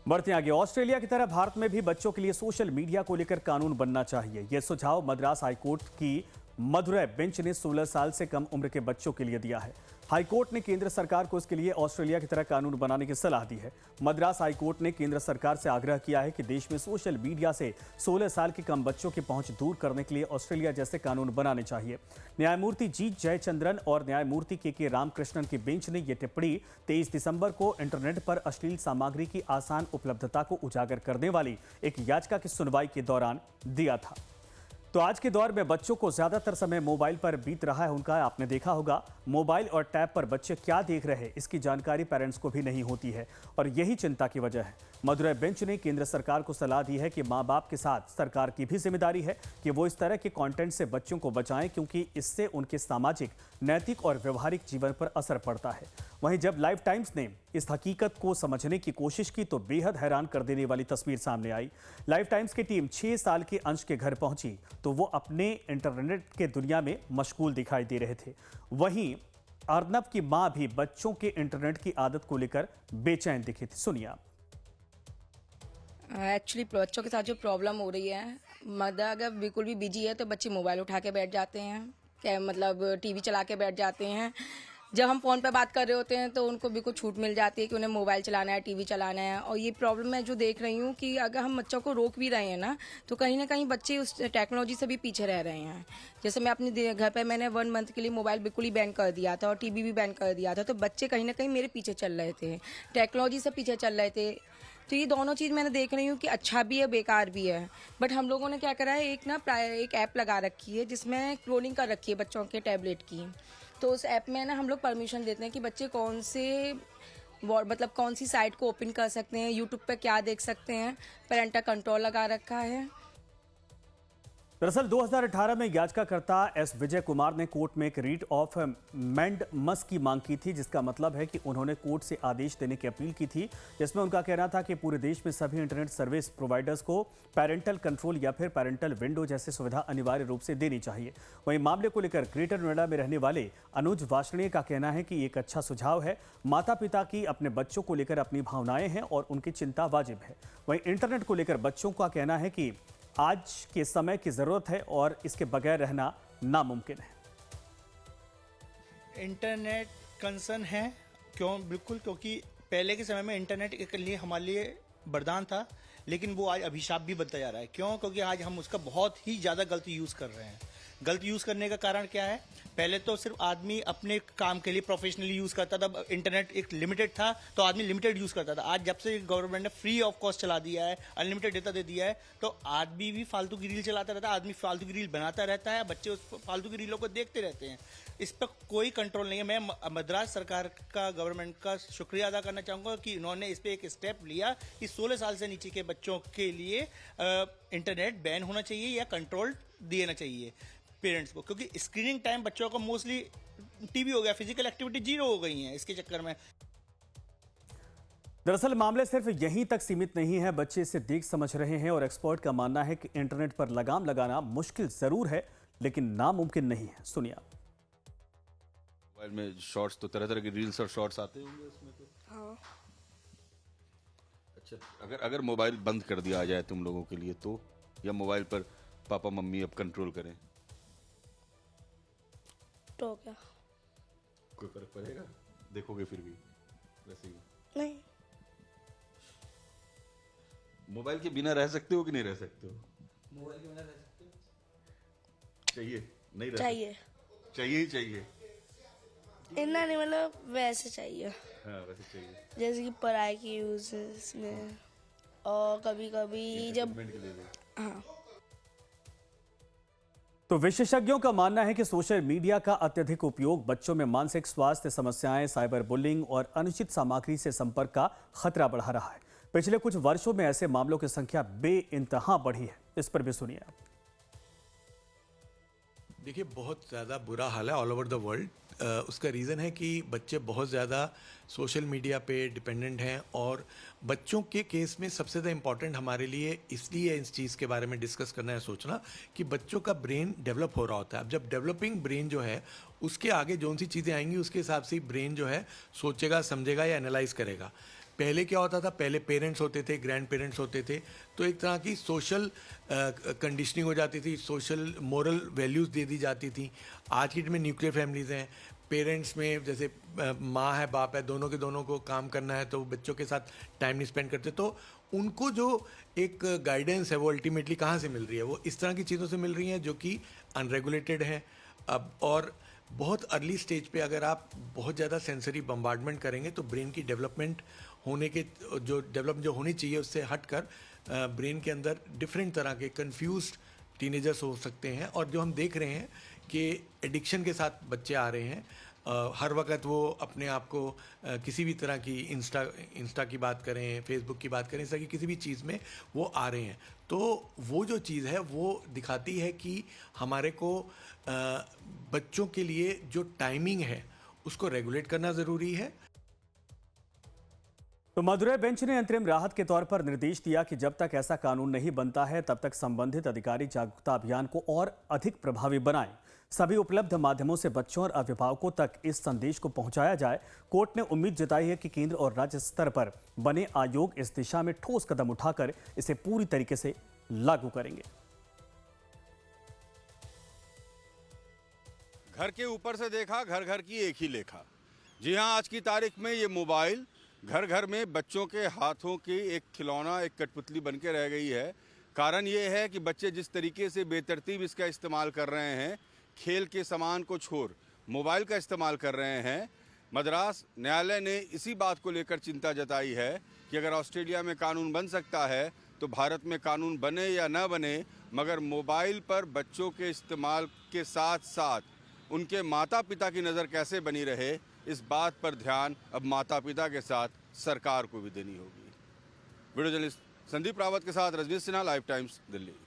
बढ़ते आगे। ऑस्ट्रेलिया की तरह भारत में भी बच्चों के लिए सोशल मीडिया को लेकर कानून बनना चाहिए। यह सुझाव मद्रास हाईकोर्ट की मदुरै बेंच ने 16 साल से कम उम्र के बच्चों के लिए दिया है। हाईकोर्ट ने केंद्र सरकार को इसके लिए ऑस्ट्रेलिया की तरह कानून बनाने की सलाह दी है। मद्रास हाईकोर्ट ने केंद्र सरकार से आग्रह किया है कि देश में सोशल मीडिया से 16 साल के कम बच्चों की पहुंच दूर करने के लिए ऑस्ट्रेलिया जैसे कानून बनाने चाहिए। न्यायमूर्ति जी जयचंद्रन और न्यायमूर्ति के रामकृष्णन की बेंच ने यह टिप्पणी 23 दिसंबर को इंटरनेट पर अश्लील सामग्री की आसान उपलब्धता को उजागर करने वाली एक याचिका की सुनवाई के दौरान दिया था। तो आज के दौर में बच्चों को ज्यादातर समय मोबाइल पर बीत रहा है उनका। आपने देखा होगा मोबाइल और टैब पर बच्चे क्या देख रहे हैं इसकी जानकारी पेरेंट्स को भी नहीं होती है और यही चिंता की वजह है। मदुरै बेंच ने केंद्र सरकार को सलाह दी है कि मां बाप के साथ सरकार की भी जिम्मेदारी है कि वो इस तरह के कंटेंट से बच्चों को बचाएं, क्योंकि इससे उनके सामाजिक, नैतिक और व्यवहारिक जीवन पर असर पड़ता है। वहीं जब लाइफ टाइम्स ने इस हकीकत को समझने की कोशिश की तो बेहद हैरान कर देने वाली तस्वीर सामने आई। लाइफ टाइम्स की टीम 6 साल के अंश के घर पहुंची तो वो अपने इंटरनेट के दुनिया में मशगूल दिखाई दे रहे थे। वहीं अर्नब की मां भी बच्चों के इंटरनेट की आदत को लेकर बेचैन दिखी थी। सुनिए आप। एक्चुअली बच्चों के साथ जो प्रॉब्लम हो रही है, मदर अगर बिल्कुल भी बिजी है तो बच्चे मोबाइल उठा के बैठ जाते हैं, क्या मतलब टीवी चला के बैठ जाते हैं। जब हम फ़ोन पे बात कर रहे होते हैं तो उनको बिल्कुल छूट मिल जाती है कि उन्हें मोबाइल चलाना है, टीवी चलाना है। और ये प्रॉब्लम मैं जो देख रही हूँ कि अगर हम बच्चों को रोक भी रहे हैं ना तो कहीं ना कहीं बच्चे उस टेक्नोलॉजी से भी पीछे रह रहे हैं। जैसे मैं अपने घर पे मैंने 1 मंथ के लिए मोबाइल बिल्कुल ही बैन कर दिया था और टीवी भी बैन कर दिया था, तो बच्चे कहीं ना कहीं मेरे पीछे चल रहे थे, टेक्नोलॉजी से पीछे चल रहे थे। तो ये दोनों चीज़ मैंने देख रही हूँ कि अच्छा भी है, बेकार भी है। बट हम लोगों ने क्या करा है, एक ऐप लगा रखी है जिसमें क्लोनिंग कर रखी है बच्चों के टैबलेट की। तो उस ऐप में ना हम लोग परमिशन देते हैं कि बच्चे कौन सी साइट को ओपन कर सकते हैं, यूट्यूब पे क्या देख सकते हैं, पेरेंटल कंट्रोल लगा रखा है। दरअसल 2018 में याचिकाकर्ता एस विजय कुमार ने कोर्ट में एक रीट ऑफ मैंडमस की मांग की थी, जिसका मतलब है कि उन्होंने कोर्ट से आदेश देने की अपील की थी, जिसमें उनका कहना था कि पूरे देश में सभी इंटरनेट सर्विस प्रोवाइडर्स को पैरेंटल कंट्रोल या फिर पैरेंटल विंडो जैसी सुविधा अनिवार्य रूप से देनी चाहिए। वहीं मामले को लेकर ग्रेटर नोएडा में रहने वाले अनुज वार्ष्णेय का कहना है कि एक अच्छा सुझाव है। माता पिता की अपने बच्चों को लेकर अपनी भावनाएं हैं और उनकी चिंता वाजिब है। वहीं इंटरनेट को लेकर बच्चों का कहना है कि आज के समय की जरूरत है और इसके बगैर रहना नामुमकिन है। इंटरनेट कंसर्न है बिल्कुल, क्योंकि पहले के समय में इंटरनेट के लिए हमारे लिए वरदान था, लेकिन वो आज अभिशाप भी बनता जा रहा है। क्योंकि आज हम उसका बहुत ही ज़्यादा गलत यूज़ कर रहे हैं। गलत यूज़ करने का कारण क्या है? पहले तो सिर्फ आदमी अपने काम के लिए प्रोफेशनली यूज़ करता था, इंटरनेट एक लिमिटेड था तो आदमी लिमिटेड यूज़ करता था। आज जब से गवर्नमेंट ने फ्री ऑफ कॉस्ट चला दिया है, अनलिमिटेड डेटा दे दिया है, तो आदमी भी फालतू की रील चलाता रहता है, आदमी फालतू की रील बनाता रहता है, बच्चे उस फालतू की रीलों को देखते रहते हैं। इस पर कोई कंट्रोल नहीं है। मैं मद्रास सरकार का, गवर्नमेंट का शुक्रिया अदा करना चाहूँगा कि इन्होंने इस पर एक स्टेप लिया कि 16 साल से नीचे के बच्चों के लिए इंटरनेट बैन होना चाहिए या कंट्रोल देना चाहिए पेरेंट्स को, क्योंकि स्क्रीनिंग टाइम बच्चों का मोस्टली टीवी हो गया, फिजिकल एक्टिविटी 0 हो गई है इसके चक्कर में। दरअसल मामले सिर्फ यहीं तक सीमित नहीं है, बच्चे इसे देख समझ रहे हैं और एक्सपर्ट का मानना है कि इंटरनेट पर लगाम लगाना मुश्किल जरूर है लेकिन नामुमकिन नहीं है। सुनिए आप। मोबाइल में शॉर्ट्स तो तरह तरह के रील्स और शॉर्ट्स आते होंगे उसमें तो। हाँ। अच्छा, अगर मोबाइल बंद कर दिया जाए तुम लोगों के लिए तो, या मोबाइल पर पापा मम्मी अब कंट्रोल करें तो क्या कोई फर्क पड़ेगा? देखोगे फिर भी वैसे ही? नहीं। मोबाइल के बिना रह सकते हो कि नहीं रह सकते हो? मोबाइल के बिना रह सकते हो? चाहिए नहीं रह चाहिए सकते? चाहिए ही चाहिए। इतना नहीं, मतलब वैसे चाहिए। हाँ वैसे चाहिए, जैसे कि पढ़ाई की यूजेस में और कभी कभी जब Entertainment के लिए भी। हाँ। तो विशेषज्ञों का मानना है कि सोशल मीडिया का अत्यधिक उपयोग बच्चों में मानसिक स्वास्थ्य समस्याएं, साइबर बुलिंग और अनुचित सामग्री से संपर्क का खतरा बढ़ा रहा है। पिछले कुछ वर्षों में ऐसे मामलों की संख्या बेइंतहा बढ़ी है। इस पर भी सुनिए आप। देखिए, बहुत ज़्यादा बुरा हाल है ऑल ओवर द वर्ल्ड। उसका रीज़न है कि बच्चे बहुत ज़्यादा सोशल मीडिया पे डिपेंडेंट हैं, और बच्चों के केस में सबसे ज़्यादा इम्पॉर्टेंट हमारे लिए इसलिए इस चीज़ के बारे में डिस्कस करना है, सोचना कि बच्चों का ब्रेन डेवलप हो रहा होता है। अब जब डेवलपिंग ब्रेन जो है उसके आगे जो सी चीज़ें आएंगी उसके हिसाब से ब्रेन जो है सोचेगा, समझेगा या एनालाइज करेगा। पहले क्या होता था, पहले पेरेंट्स होते थे, ग्रैंड पेरेंट्स होते थे, तो एक तरह की सोशल कंडीशनिंग हो जाती थी, सोशल मोरल वैल्यूज़ दे दी जाती थी। आज की डेट में न्यूक्लियर फैमिलीज़ हैं, पेरेंट्स में जैसे माँ है बाप है, दोनों के दोनों को काम करना है, तो बच्चों के साथ टाइम नहीं स्पेंड करते, तो उनको जो एक गाइडेंस है वो अल्टीमेटली कहाँ से मिल रही है, वो इस तरह की चीज़ों से मिल रही हैं जो कि अनरेगुलेटेड हैं। अब और बहुत अर्ली स्टेज पे अगर आप बहुत ज़्यादा सेंसरी बम्बार्डमेंट करेंगे तो ब्रेन की डेवलपमेंट होने के जो होनी चाहिए उससे हटकर ब्रेन के अंदर डिफरेंट तरह के कंफ्यूज्ड टीनेजर्स हो सकते हैं। और जो हम देख रहे हैं कि एडिक्शन के साथ बच्चे आ रहे हैं, हर वक्त वो अपने आप को किसी भी तरह की इंस्टा की बात करें, फेसबुक की बात करें, इस तरह की किसी भी चीज़ में वो आ रहे हैं। तो वो जो चीज़ है वो दिखाती है कि हमारे को बच्चों के लिए जो टाइमिंग है उसको रेगुलेट करना ज़रूरी है। तो मदुरै बेंच ने अंतरिम राहत के तौर पर निर्देश दिया कि जब तक ऐसा कानून नहीं बनता है तब तक संबंधित अधिकारी जागरूकता अभियान को और अधिक प्रभावी बनाएं। सभी उपलब्ध माध्यमों से बच्चों और अभिभावकों तक इस संदेश को पहुंचाया जाए। कोर्ट ने उम्मीद जताई है कि केंद्र और राज्य स्तर पर बने आयोग इस दिशा में ठोस कदम उठाकर इसे पूरी तरीके से लागू करेंगे। घर के ऊपर से देखा, घर घर की एक ही लेखा। जी हाँ, आज की तारीख में ये मोबाइल घर घर में बच्चों के हाथों की एक खिलौना, एक कठपुतली बन के रह गई है। कारण ये है कि बच्चे जिस तरीके से बेतरतीब इसका इस्तेमाल कर रहे हैं, खेल के सामान को छोड़ मोबाइल का इस्तेमाल कर रहे हैं। मद्रास न्यायालय ने इसी बात को लेकर चिंता जताई है कि अगर ऑस्ट्रेलिया में कानून बन सकता है तो भारत में कानून बने या न बने, मगर मोबाइल पर बच्चों के इस्तेमाल के साथ साथ उनके माता पिता की नज़र कैसे बनी रहे, इस बात पर ध्यान अब माता पिता के साथ सरकार को भी देनी होगी। वीडियो जर्नलिस्ट संदीप रावत के साथ रजनीश सिन्हा, लाइव टाइम्स, दिल्ली।